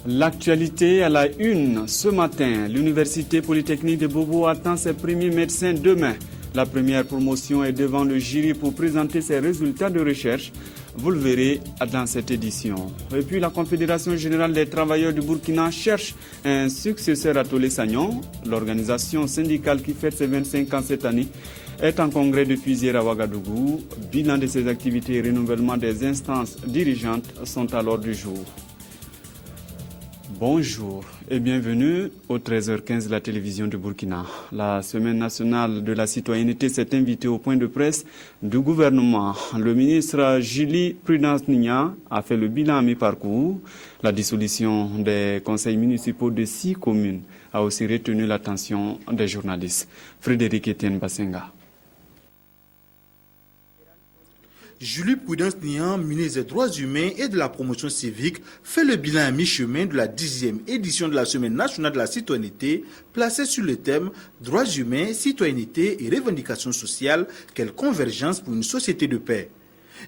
L'actualité à la une ce matin. L'Université Polytechnique de Bobo attend ses premiers médecins demain. La première promotion est devant le jury pour présenter ses résultats de recherche. Vous le verrez dans cette édition. Et puis la Confédération générale des travailleurs du Burkina cherche un successeur à Tolé Sagnon. L'organisation syndicale qui fête ses 25 ans cette année est en congrès depuis hier à Ouagadougou. Bilan de ses activités et renouvellement des instances dirigeantes sont à l'ordre du jour. Bonjour et bienvenue au 13h15 de la télévision du Burkina. La Semaine nationale de la citoyenneté s'est invitée au point de presse du gouvernement. Le ministre Julie Prudence-Nigna a fait le bilan à mi-parcours. La dissolution des conseils municipaux de 6 communes a aussi retenu l'attention des journalistes. Frédéric Etienne Bassenga. Julie Prudence-Nigna, ministre des Droits humains et de la promotion civique, fait le bilan à mi-chemin de la 10e édition de la Semaine nationale de la citoyenneté, placée sur le thème « Droits humains, citoyenneté et revendications sociales, quelle convergence pour une société de paix ».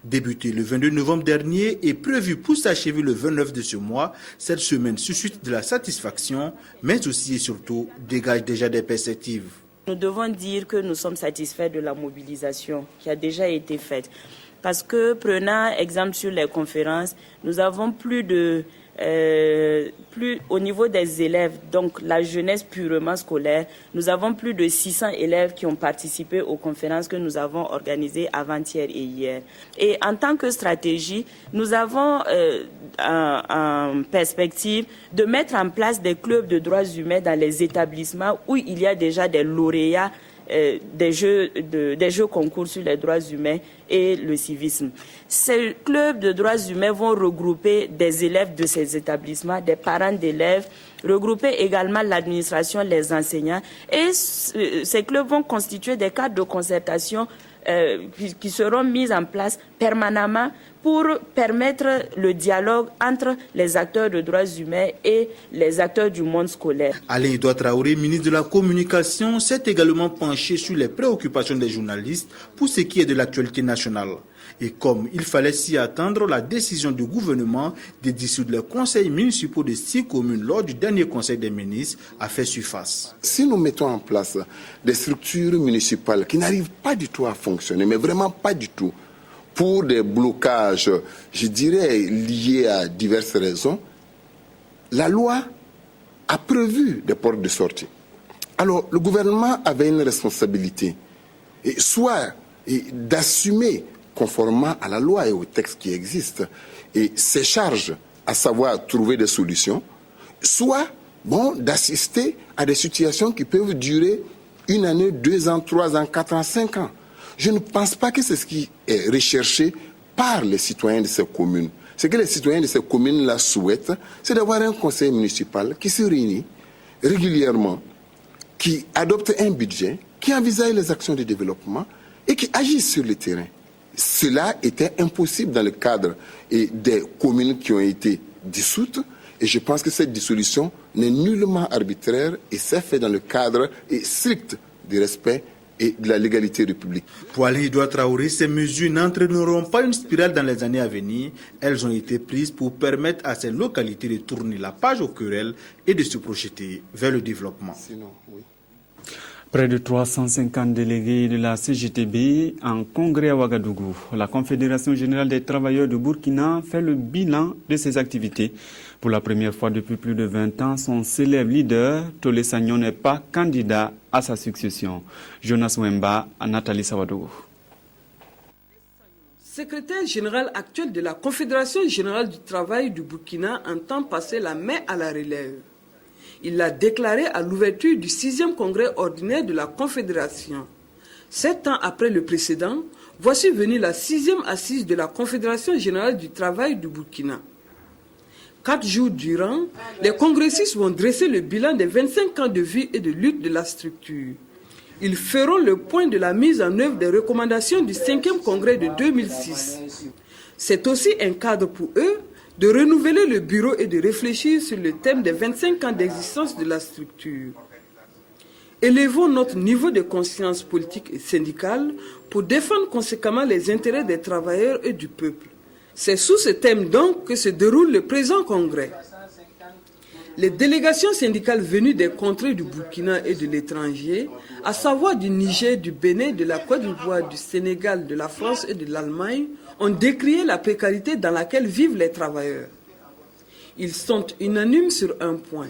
Débutée le 22 novembre dernier et prévue pour s'achever le 29 de ce mois, cette semaine suscite de la satisfaction, mais aussi et surtout dégage déjà des perspectives. Nous devons dire que nous sommes satisfaits de la mobilisation qui a déjà été faite. Parce que, prenant exemple sur les conférences, nous avons plus au niveau des élèves, donc la jeunesse purement scolaire, nous avons plus de 600 élèves qui ont participé aux conférences que nous avons organisées avant-hier et hier. Et en tant que stratégie, nous avons en perspective de mettre en place des clubs de droits humains dans les établissements où il y a déjà des lauréats des jeux concours sur les droits humains et le civisme. Ces clubs de droits humains vont regrouper des élèves de ces établissements, des parents d'élèves, regrouper également l'administration, les enseignants. Et ces clubs vont constituer des cadres de concertation qui seront mis en place permanemment pour permettre le dialogue entre les acteurs de droits humains et les acteurs du monde scolaire. Alain Edouard Traoré, ministre de la Communication, s'est également penché sur les préoccupations des journalistes pour ce qui est de l'actualité nationale. Et comme il fallait s'y attendre, la décision du gouvernement de dissoudre les conseils municipaux de 6 communes lors du dernier conseil des ministres a fait surface. Si nous mettons en place des structures municipales qui n'arrivent pas du tout à fonctionner, mais vraiment pas du tout, pour des blocages, je dirais, liés à diverses raisons, la loi a prévu des portes de sortie. Alors, le gouvernement avait une responsabilité, soit d'assumer conformément à la loi et aux textes qui existent, et ses charges, à savoir trouver des solutions, soit d'assister à des situations qui peuvent durer 1 année, 2 ans, 3 ans, 4 ans, 5 ans. Je ne pense pas que c'est ce qui est recherché par les citoyens de ces communes. Ce que les citoyens de ces communes-là souhaitent, c'est d'avoir un conseil municipal qui se réunit régulièrement, qui adopte un budget, qui envisage les actions de développement et qui agit sur le terrain. Cela était impossible dans le cadre des communes qui ont été dissoutes. Et je pense que cette dissolution n'est nullement arbitraire et s'est fait dans le cadre strict du respect et de la légalité républicaine. Pour Alain Edouard Traoré, ces mesures n'entraîneront pas une spirale dans les années à venir. Elles ont été prises pour permettre à ces localités de tourner la page aux querelles et de se projeter vers le développement. Sinon, oui. Près de 350 délégués de la CGTB en congrès à Ouagadougou. La Confédération générale des travailleurs du Burkina fait le bilan de ses activités. Pour la première fois depuis plus de 20 ans, son célèbre leader, Tolé Sagnon, n'est pas candidat à sa succession. Jonas Wemba, Nathalie Sawadougou. Secrétaire général actuel de la Confédération générale du travail du Burkina entend passer la main à la relève. Il l'a déclaré à l'ouverture du 6e congrès ordinaire de la Confédération. 7 ans après le précédent, voici venue la 6e assise de la Confédération générale du travail du Burkina. 4 jours durant, les congressistes vont dresser le bilan des 25 ans de vie et de lutte de la structure. Ils feront le point de la mise en œuvre des recommandations du 5e congrès de 2006. C'est aussi un cadre pour eux de renouveler le bureau et de réfléchir sur le thème des 25 ans d'existence de la structure. Élevons notre niveau de conscience politique et syndicale pour défendre conséquemment les intérêts des travailleurs et du peuple. C'est sous ce thème donc que se déroule le présent congrès. Les délégations syndicales venues des contrées du Burkina et de l'étranger, à savoir du Niger, du Bénin, de la Côte d'Ivoire, du Sénégal, de la France et de l'Allemagne, ont décrié la précarité dans laquelle vivent les travailleurs. Ils sont unanimes sur un point.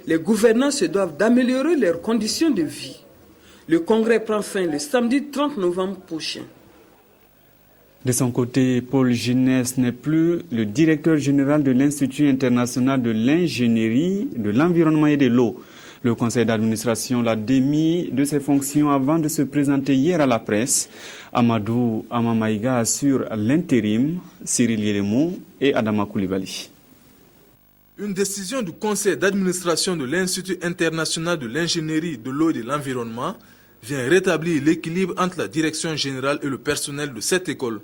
Les gouvernants se doivent d'améliorer leurs conditions de vie. Le congrès prend fin le samedi 30 novembre prochain. De son côté, Paul Ginès n'est plus le directeur général de l'Institut international de l'ingénierie, de l'environnement et de l'eau. Le conseil d'administration l'a démis de ses fonctions avant de se présenter hier à la presse. Amadou Amamaïga assure l'intérim, Cyril Yelemou et Adama Koulibaly. Une décision du conseil d'administration de l'Institut international de l'ingénierie, de l'eau et de l'environnement vient rétablir l'équilibre entre la direction générale et le personnel de cette école.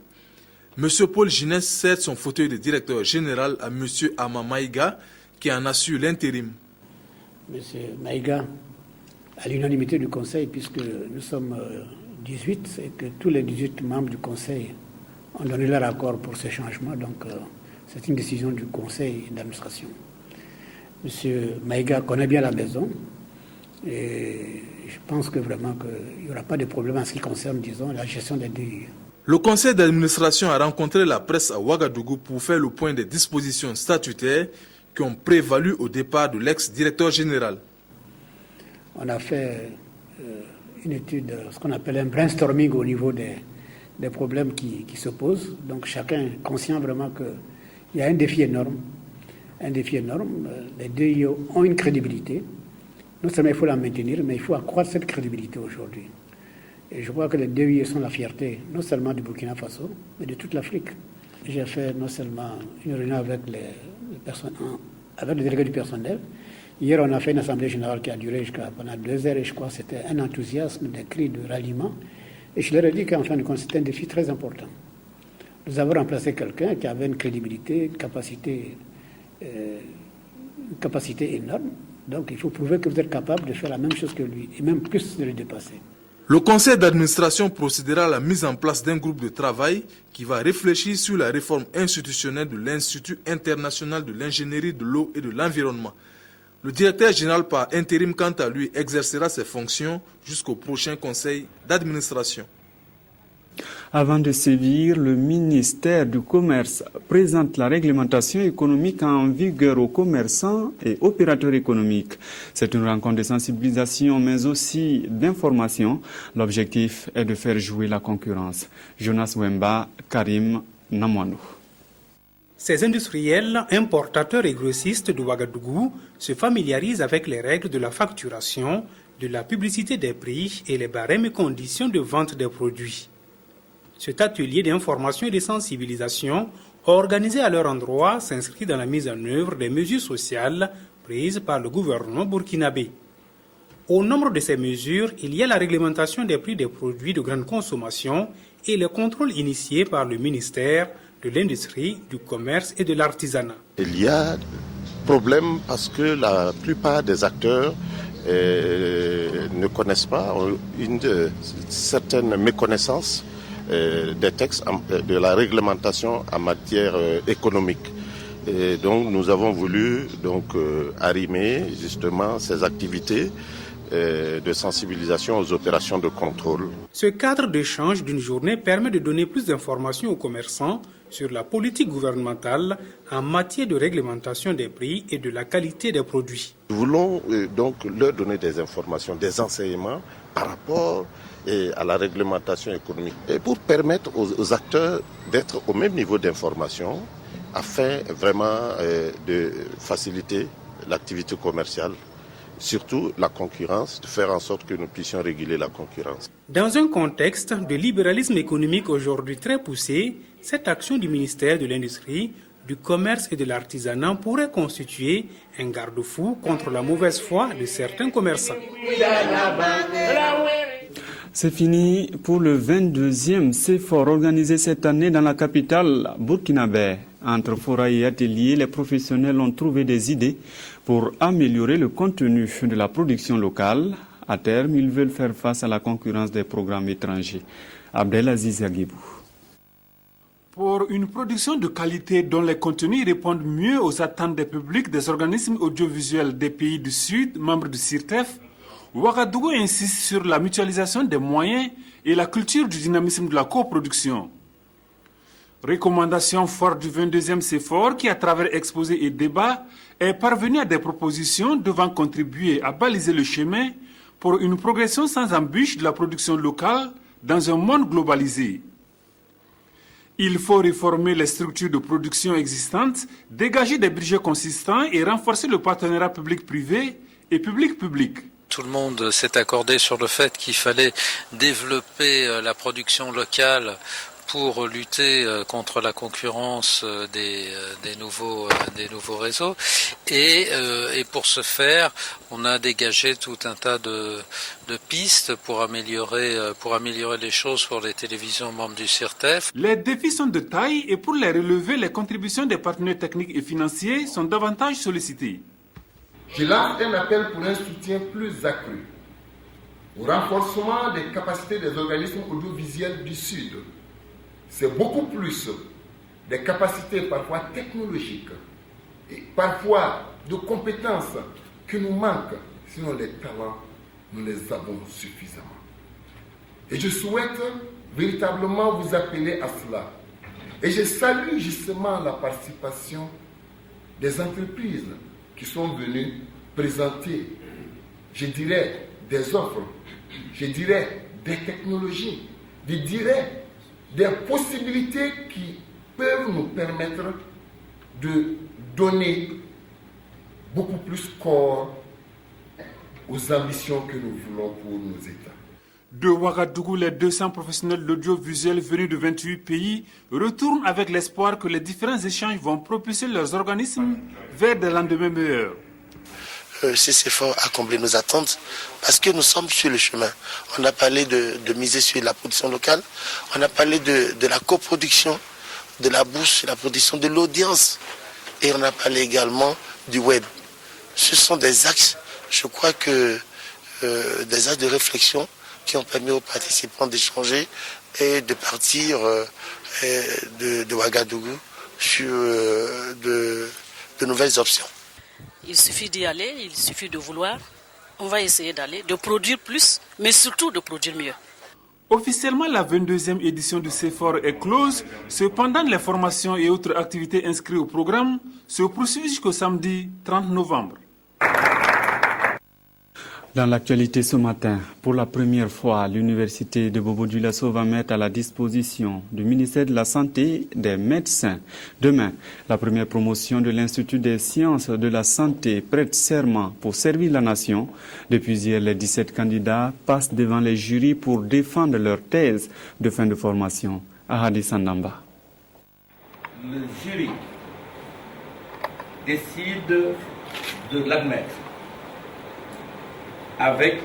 M. Paul Ginès cède son fauteuil de directeur général à M. Ama Maïga, qui en assure l'intérim. M. Maïga, à l'unanimité du Conseil, puisque nous sommes 18 et que tous les 18 membres du Conseil ont donné leur accord pour ce changement, donc c'est une décision du Conseil d'administration. M. Maïga connaît bien la maison et je pense que vraiment qu'il n'y aura pas de problème en ce qui concerne, disons, la gestion des DI. Le conseil d'administration a rencontré la presse à Ouagadougou pour faire le point des dispositions statutaires qui ont prévalu au départ de l'ex-directeur général. On a fait une étude, ce qu'on appelle un brainstorming au niveau des problèmes qui se posent. Donc chacun est conscient vraiment qu'il y a un défi énorme. Les DI ont une crédibilité. Non seulement il faut la maintenir, mais il faut accroître cette crédibilité aujourd'hui. Et je crois que les DI sont la fierté, non seulement du Burkina Faso, mais de toute l'Afrique. J'ai fait non seulement une réunion avec les délégués du personnel. Hier, on a fait une assemblée générale qui a duré pendant 2 heures et je crois que c'était un enthousiasme, des cris de ralliement. Et je leur ai dit qu'en fin de compte, c'était un défi très important. Nous avons remplacé quelqu'un qui avait une crédibilité, une capacité énorme. Donc il faut prouver que vous êtes capable de faire la même chose que lui, et même plus de le dépasser. Le conseil d'administration procédera à la mise en place d'un groupe de travail qui va réfléchir sur la réforme institutionnelle de l'Institut international de l'ingénierie, de l'eau et de l'environnement. Le directeur général par intérim, quant à lui, exercera ses fonctions jusqu'au prochain conseil d'administration. Avant de sévir, le ministère du Commerce présente la réglementation économique en vigueur aux commerçants et opérateurs économiques. C'est une rencontre de sensibilisation mais aussi d'information. L'objectif est de faire jouer la concurrence. Jonas Wemba, Karim Namouanou. Ces industriels, importateurs et grossistes de Ouagadougou se familiarisent avec les règles de la facturation, de la publicité des prix et les barèmes et conditions de vente des produits. Cet atelier d'information et de sensibilisation, organisé à leur endroit, s'inscrit dans la mise en œuvre des mesures sociales prises par le gouvernement burkinabé. Au nombre de ces mesures, il y a la réglementation des prix des produits de grande consommation et le contrôle initié par le ministère de l'Industrie, du Commerce et de l'Artisanat. Il y a problème parce que la plupart des acteurs ne connaissent pas, ont une certaine méconnaissance des textes de la réglementation en matière économique. Et donc nous avons voulu arrimer justement ces activités de sensibilisation aux opérations de contrôle. Ce cadre d'échange d'une journée permet de donner plus d'informations aux commerçants sur la politique gouvernementale en matière de réglementation des prix et de la qualité des produits. Nous voulons donc leur donner des informations, des enseignements par rapport à la réglementation économique et pour permettre aux acteurs d'être au même niveau d'information afin vraiment de faciliter l'activité commerciale, surtout la concurrence, de faire en sorte que nous puissions réguler la concurrence. Dans un contexte de libéralisme économique aujourd'hui très poussé, cette action du ministère de l'Industrie, du Commerce et de l'Artisanat pourrait constituer un garde-fou contre la mauvaise foi de certains commerçants. C'est fini pour le 22e CEFOR organisé cette année dans la capitale burkinabé. Entre forats et ateliers, les professionnels ont trouvé des idées pour améliorer le contenu de la production locale. À terme, ils veulent faire face à la concurrence des programmes étrangers. Abdelaziz Agibou. Pour une production de qualité dont les contenus répondent mieux aux attentes des publics des organismes audiovisuels des pays du Sud, membres du CIRTEF, Ouagadougou insiste sur la mutualisation des moyens et la culture du dynamisme de la coproduction. Recommandation forte du 22e CEFOR qui, à travers exposés et débats, est parvenu à des propositions devant contribuer à baliser le chemin pour une progression sans embûche de la production locale dans un monde globalisé. Il faut réformer les structures de production existantes, dégager des budgets consistants et renforcer le partenariat public-privé et public-public. Tout le monde s'est accordé sur le fait qu'il fallait développer la production locale pour lutter contre la concurrence des nouveaux réseaux. Et pour ce faire, on a dégagé tout un tas de pistes pour améliorer les choses pour les télévisions membres du CIRTEF. Les défis sont de taille et pour les relever, les contributions des partenaires techniques et financiers sont davantage sollicitées. Je lance un appel pour un soutien plus accru au renforcement des capacités des organismes audiovisuels du Sud. C'est beaucoup plus des capacités parfois technologiques et parfois de compétences qui nous manquent, sinon les talents, nous les avons suffisamment. Et je souhaite véritablement vous appeler à cela. Et je salue justement la participation des entreprises qui sont venues présenter, je dirais, des offres, je dirais, des technologies, je dirais, des possibilités qui peuvent nous permettre de donner beaucoup plus corps aux ambitions que nous voulons pour nos États. De Ouagadougou, les 200 professionnels de l'audiovisuel venus de 28 pays retournent avec l'espoir que les différents échanges vont propulser leurs organismes vers des lendemains meilleurs. Ce CEFOR a comblé nos attentes parce que nous sommes sur le chemin. On a parlé de miser sur la production locale, on a parlé de la coproduction, de la bourse, la production de l'audience et on a parlé également du web. Ce sont des axes, je crois que des axes de réflexion qui ont permis aux participants d'échanger et de partir de Ouagadougou sur de nouvelles options. Il suffit d'y aller, il suffit de vouloir. On va essayer d'aller, de produire plus, mais surtout de produire mieux. Officiellement, la 22e édition du CEFOR est close. Cependant, les formations et autres activités inscrites au programme se poursuivent jusqu'au samedi 30 novembre. Dans l'actualité ce matin, pour la première fois, l'université de Bobo-Dioulasso va mettre à la disposition du ministère de la Santé des médecins. Demain, la première promotion de l'Institut des sciences de la santé prête serment pour servir la nation. Depuis hier, les 17 candidats passent devant les jurys pour défendre leur thèse de fin de formation. Ahadi Sandamba. Le jury décide de l'admettre avec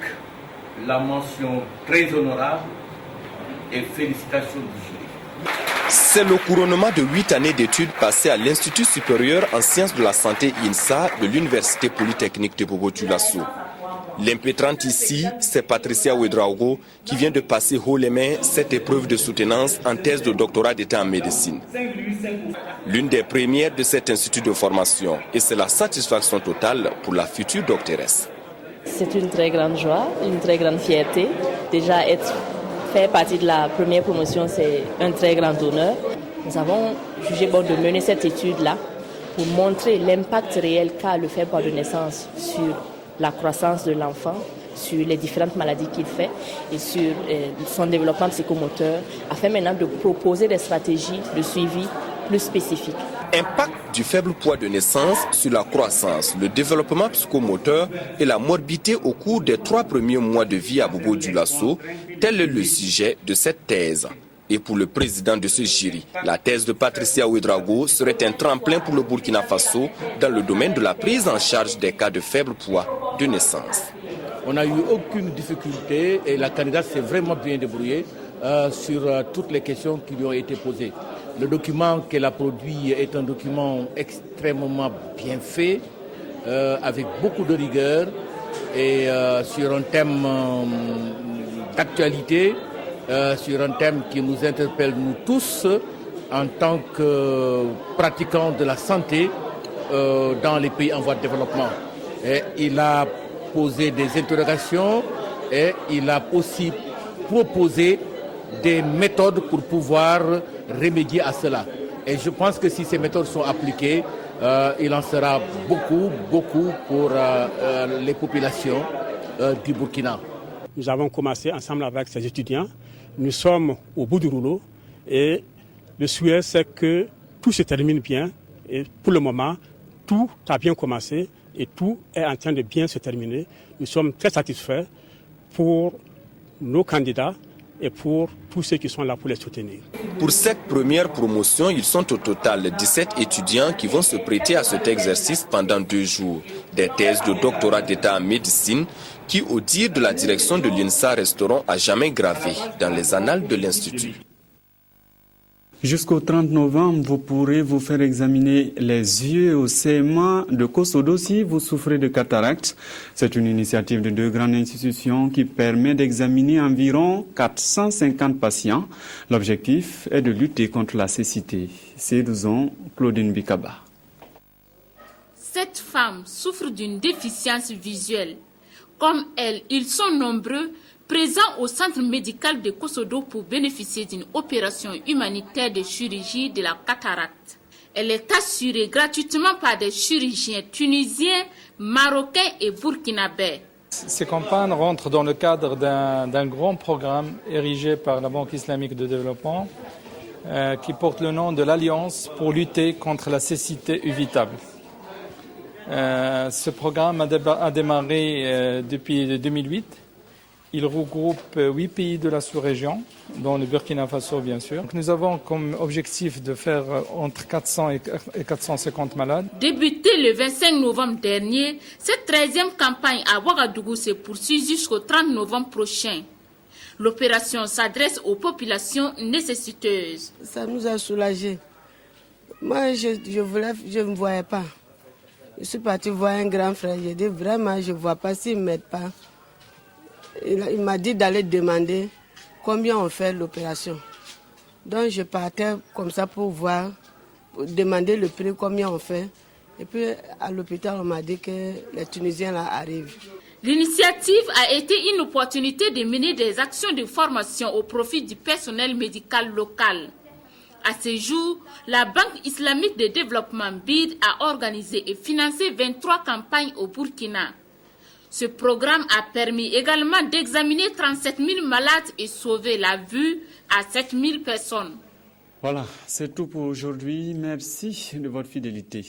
la mention très honorable et félicitations du jury. C'est le couronnement de 8 années d'études passées à l'Institut supérieur en sciences de la santé INSA de l'Université polytechnique de Bobo-Dioulasso. L'impétrante ici, c'est Patricia Ouedraogo qui vient de passer haut les mains cette épreuve de soutenance en thèse de doctorat d'état en médecine. L'une des premières de cet institut de formation et c'est la satisfaction totale pour la future doctoresse. C'est une très grande joie, une très grande fierté. Déjà, faire partie de la première promotion, c'est un très grand honneur. Nous avons jugé bon de mener cette étude-là pour montrer l'impact réel qu'a le faible de naissance sur la croissance de l'enfant, sur les différentes maladies qu'il fait et sur son développement psychomoteur, afin maintenant de proposer des stratégies de suivi plus spécifiques. Impact du faible poids de naissance sur la croissance, le développement psychomoteur et la morbidité au cours des 3 premiers mois de vie à Bobo-Dioulasso, tel est le sujet de cette thèse. Et pour le président de ce jury, la thèse de Patricia Ouedraogo serait un tremplin pour le Burkina Faso dans le domaine de la prise en charge des cas de faible poids de naissance. On n'a eu aucune difficulté et la candidate s'est vraiment bien débrouillée sur toutes les questions qui lui ont été posées. Le document qu'elle a produit est un document extrêmement bien fait, avec beaucoup de rigueur et sur un thème d'actualité, sur un thème qui nous interpelle nous tous en tant que pratiquant de la santé dans les pays en voie de développement. Et il a posé des interrogations et il a aussi proposé des méthodes pour pouvoir remédier à cela. Et je pense que si ces méthodes sont appliquées, il en sera beaucoup pour les populations du Burkina. Nous avons commencé ensemble avec ces étudiants. Nous sommes au bout du rouleau et le souhait c'est que tout se termine bien. Et pour le moment, tout a bien commencé et tout est en train de bien se terminer. Nous sommes très satisfaits pour nos candidats et pour tous ceux qui sont là pour les soutenir. Pour cette première promotion, ils sont au total 17 étudiants qui vont se prêter à cet exercice pendant 2 jours. Des thèses de doctorat d'État en médecine qui, au dire de la direction de l'INSA, resteront à jamais gravées dans les annales de l'Institut. Jusqu'au 30 novembre, vous pourrez vous faire examiner les yeux au CMA de Kosodo si vous souffrez de cataracte. C'est une initiative de 2 grandes institutions qui permet d'examiner environ 450 patients. L'objectif est de lutter contre la cécité. C'est disons Claudine Bikaba. Cette femme souffre d'une déficience visuelle. Comme elle, ils sont nombreux présents au centre médical de Kosodo pour bénéficier d'une opération humanitaire de chirurgie de la cataracte. Elle est assurée gratuitement par des chirurgiens tunisiens, marocains et burkinabés. Ces campagnes rentrent dans le cadre d'un grand programme érigé par la Banque islamique de développement qui porte le nom de l'Alliance pour lutter contre la cécité évitable. Ce programme a démarré depuis 2008. Il regroupe 8 pays de la sous-région, dont le Burkina Faso bien sûr. Donc nous avons comme objectif de faire entre 400 et 450 malades. Débutée le 25 novembre dernier, cette 13e campagne à Ouagadougou se poursuit jusqu'au 30 novembre prochain. L'opération s'adresse aux populations nécessiteuses. Ça nous a soulagés. Moi, je ne me voyais pas. Je suis partie voir un grand frère. J'ai dit vraiment, je ne vois pas s'il ne m'aide pas. Il m'a dit d'aller demander combien on fait l'opération. Donc je partais comme ça pour voir, pour demander le prix, combien on fait. Et puis à l'hôpital, on m'a dit que les Tunisiens là arrivent. L'initiative a été une opportunité de mener des actions de formation au profit du personnel médical local. À ce jour, la Banque islamique de développement BID a organisé et financé 23 campagnes au Burkina. Ce programme a permis également d'examiner 37 000 malades et sauver la vue à 7 000 personnes. Voilà, c'est tout pour aujourd'hui. Merci de votre fidélité.